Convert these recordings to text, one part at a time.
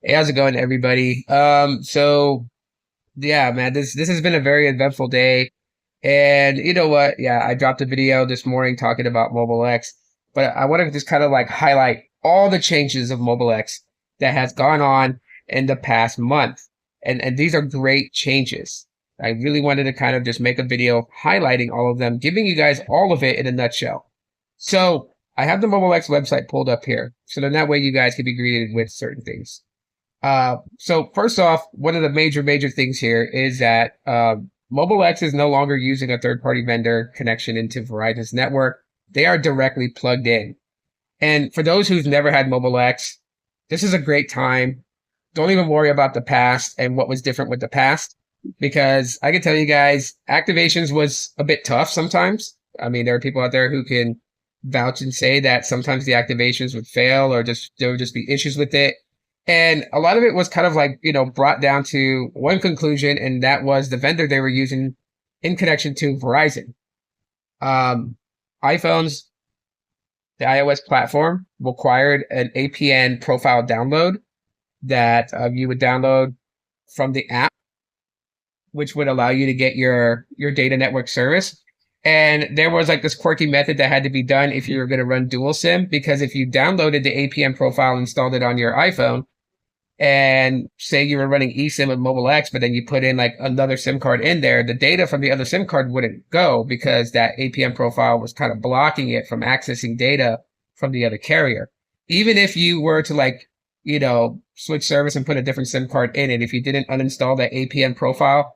Hey, how's it going, everybody? Yeah, man, this has been a very eventful day. And you know what? Yeah, I dropped a video this morning talking about Mobile X, but I want to just kind of like highlight all the changes of Mobile X that has gone on in the past month. And these are great changes. I really wanted to kind of just make a video highlighting all of them, giving you guys all of it in a nutshell. So I have the Mobile X website pulled up here, so then that way you guys can be greeted with certain things. So first off, one of the major things here is that Mobile X is no longer using a third-party vendor connection into Verizon's network. They are directly plugged in. And for those who've never had Mobile X, this is a great time. Don't even worry about the past and what was different with the past, because I can tell you guys, activations was a bit tough sometimes. I mean, there are people out there who can vouch and say that sometimes the activations would fail or just there would just be issues with it. And a lot of it was kind of like, brought down to one conclusion, and that was the vendor they were using in connection to Verizon. iPhones, the iOS platform required an APN profile download that you would download from the app, which would allow you to get your data network service. And there was like this quirky method that had to be done if you were going to run dual SIM, because if you downloaded the APN profile and installed it on your iPhone, and say you were running eSIM with Mobile X, but then you put in like another SIM card in there, the data from the other SIM card wouldn't go because that APN profile was kind of blocking it from accessing data from the other carrier. Even if you were to switch service and put a different SIM card in it, if you didn't uninstall that APN profile,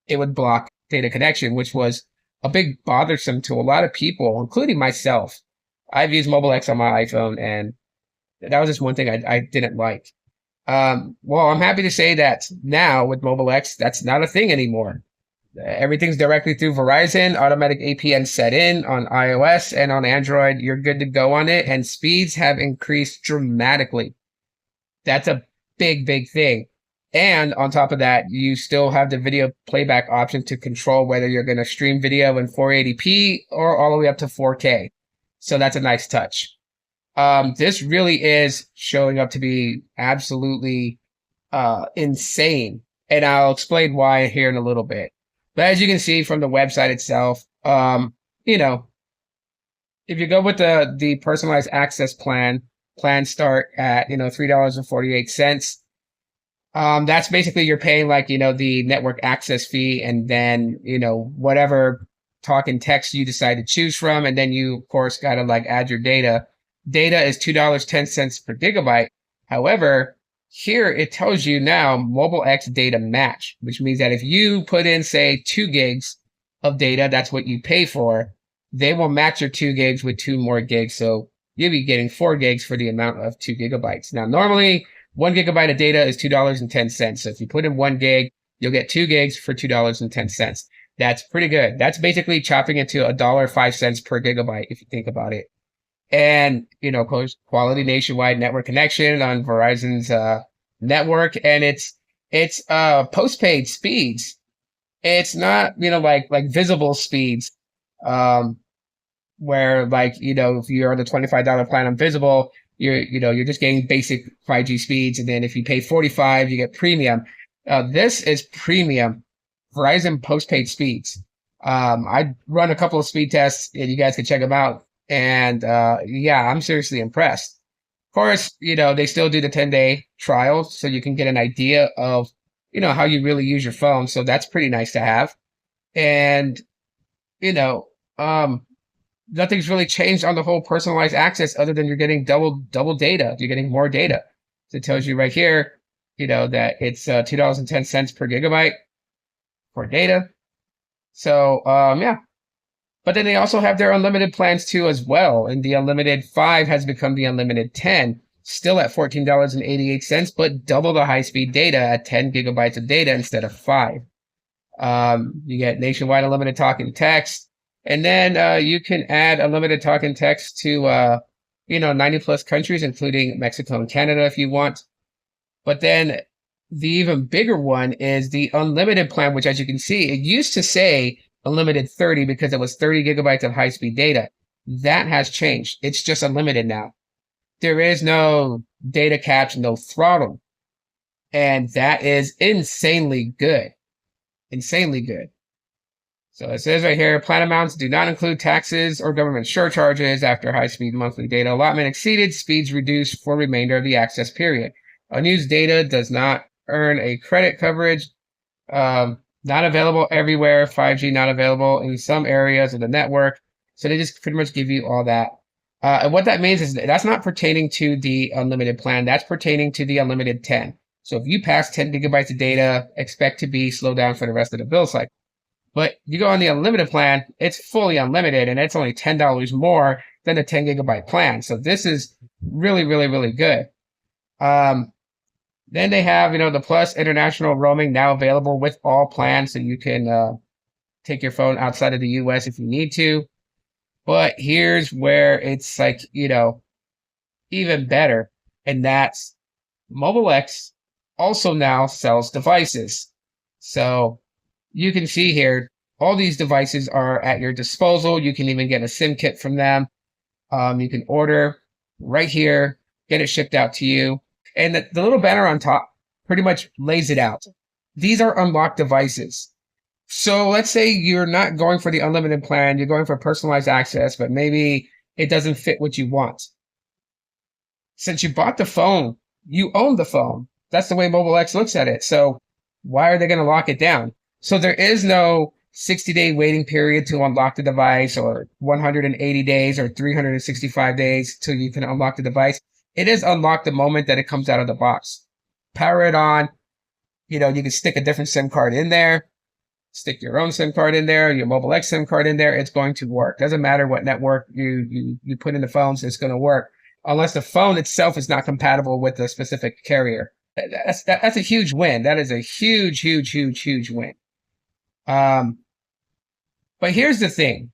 it would block data connection, which was a big bothersome to a lot of people, including myself. I've used Mobile X on my iPhone, and that was just one thing I didn't like. Well, I'm happy to say that now with Mobile X, that's not a thing anymore. Everything's directly through Verizon, automatic APN set in on iOS, and on Android, you're good to go on it, and speeds have increased dramatically. That's a big thing. And on top of that, you still have the video playback option to control whether you're going to stream video in 480p or all the way up to 4K. So that's a nice touch. This really is showing up to be absolutely insane, and I'll explain why here in a little bit. But as you can see from the website itself, if you go with the personalized access plans start at $3.48. That's basically you're paying the network access fee, and then whatever talk and text you decide to choose from, and then you of course gotta add your data. Data is $2.10 per gigabyte. However, here it tells you now Mobile X data match, which means that if you put in, say, 2 gigs of data, that's what you pay for, they will match your 2 gigs with 2 more gigs. So you'll be getting 4 gigs for the amount of 2 gigabytes. Now, normally 1 gigabyte of data is $2.10. So if you put in 1 gig, you'll get 2 gigs for $2.10. That's pretty good. That's basically chopping it to $1.05 per gigabyte if you think about it. And quality nationwide network connection on Verizon's network, and it's postpaid speeds. It's not like visible speeds, where if you're on the $25 plan on visible, you're just getting basic 5G speeds, and then if you pay $45, you get premium. This is premium Verizon postpaid speeds. I run a couple of speed tests, and you guys can check them out. And yeah, I'm seriously impressed. Of course, they still do the 10-day trial, so you can get an idea of, how you really use your phone. So that's pretty nice to have. And, nothing's really changed on the whole personalized access other than you're getting double data. You're getting more data. So it tells you right here, that it's $2.10 per gigabyte for data. So, yeah. But then they also have their unlimited plans too as well. And the unlimited 5 has become the unlimited 10, still at $14.88, but double the high-speed data at 10 gigabytes of data instead of 5. You get nationwide unlimited talk and text. And then you can add unlimited talk and text to, 90 plus countries, including Mexico and Canada if you want. But then the even bigger one is the unlimited plan, which as you can see, it used to say unlimited 30 because it was 30 gigabytes of high-speed data. That has changed. It's just unlimited now. There is no data caps, no throttle. And that is insanely good. Insanely good. So it says right here, plan amounts do not include taxes or government surcharges after high-speed monthly data allotment exceeded, speeds reduced for remainder of the access period. Unused data does not earn a credit coverage. Not available everywhere. 5G not available in some areas of the network. So they just pretty much give you all that. And what that means is that's not pertaining to the unlimited plan. That's pertaining to the unlimited 10. So if you pass 10 gigabytes of data, expect to be slowed down for the rest of the bill cycle. But you go on the unlimited plan, it's fully unlimited, and it's only $10 more than the 10 gigabyte plan. So this is really, really, really good. Then they have, the Plus international roaming now available with all plans, so you can take your phone outside of the US if you need to. But here's where it's like, even better, and that's Mobile X also now sells devices. So you can see here, all these devices are at your disposal. You can even get a SIM kit from them. You can order right here, get it shipped out to you. And the little banner on top pretty much lays it out. These are unlocked devices. So let's say you're not going for the unlimited plan, you're going for personalized access, but maybe it doesn't fit what you want. Since you bought the phone, you own the phone. That's the way Mobile X looks at it. So why are they going to lock it down? So there is no 60-day waiting period to unlock the device, or 180 days or 365 days till you can unlock the device. It is unlocked the moment that it comes out of the box. Power it on. You can stick a different SIM card in there, stick your own SIM card in there, your Mobile X SIM card in there. It's going to work. Doesn't matter what network you put in the phones, it's going to work. Unless the phone itself is not compatible with a specific carrier. That's a huge win. That is a huge, huge, huge, huge win. But here's the thing.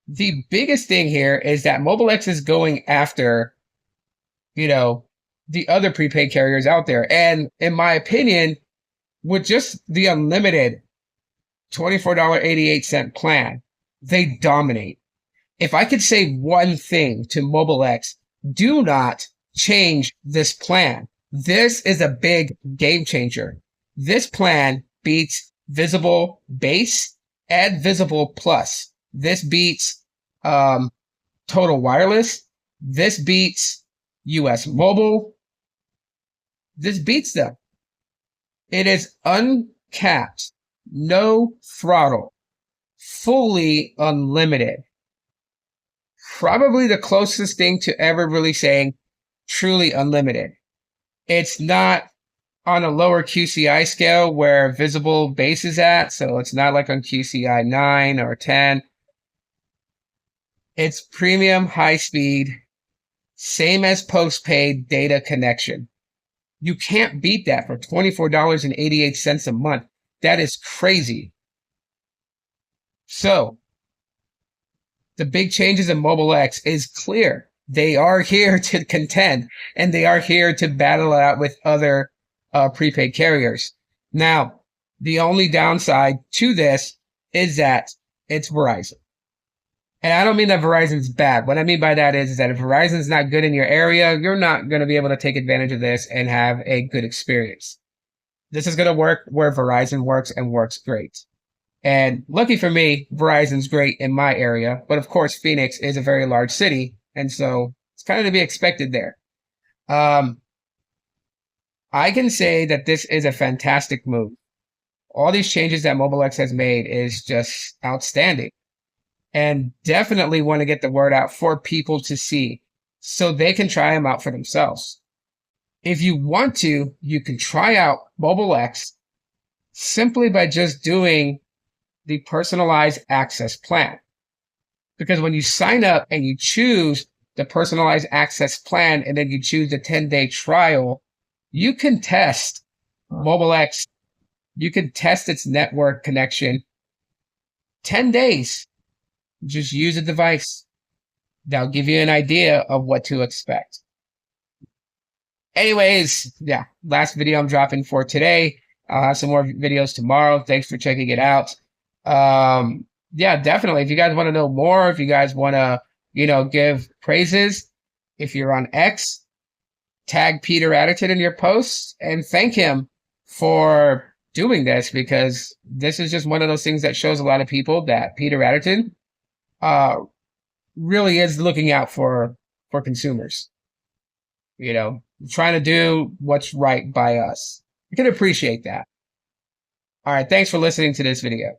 The biggest thing here is that Mobile X is going after, the other prepaid carriers out there. And in my opinion, with just the unlimited $24.88 plan, they dominate. If I could say one thing to Mobile X, do not change this plan. This is a big game changer. This plan beats Visible Base and Visible Plus. This beats Total Wireless. This beats US Mobile. This beats them. It is uncapped, no throttle, fully unlimited. Probably the closest thing to ever really saying truly unlimited. It's not on a lower QCI scale where Visible Base is at, so it's not like on QCI 9 or 10. It's premium high speed, same as postpaid data connection. You can't beat that for $24.88 a month. That is crazy. So, the big changes in Mobile X is clear. They are here to contend, and they are here to battle it out with other prepaid carriers. Now, the only downside to this is that it's Verizon. And I don't mean that Verizon's bad. What I mean by that is that if Verizon's not good in your area, you're not going to be able to take advantage of this and have a good experience. This is going to work where Verizon works and works great. And lucky for me, Verizon's great in my area. But of course, Phoenix is a very large city. And so it's kind of to be expected there. I can say that this is a fantastic move. All these changes that Mobile X has made is just outstanding. And definitely want to get the word out for people to see so they can try them out for themselves. If you want to, you can try out Mobile X simply by just doing the personalized access plan. Because when you sign up and you choose the personalized access plan and then you choose the 10-day trial, you can test Mobile X. You can test its network connection 10 days. Just use a device. That'll give you an idea of what to expect. Anyways, yeah, last video I'm dropping for today. I'll have some more videos tomorrow. Thanks for checking it out. Yeah, definitely. If you guys want to know more, if you guys want to, give praises, if you're on X, tag Peter Adderton in your posts and thank him for doing this, because this is just one of those things that shows a lot of people that Peter Adderton really is looking out for consumers. Trying to do what's right by us. I can appreciate that. All right, thanks for listening to this video.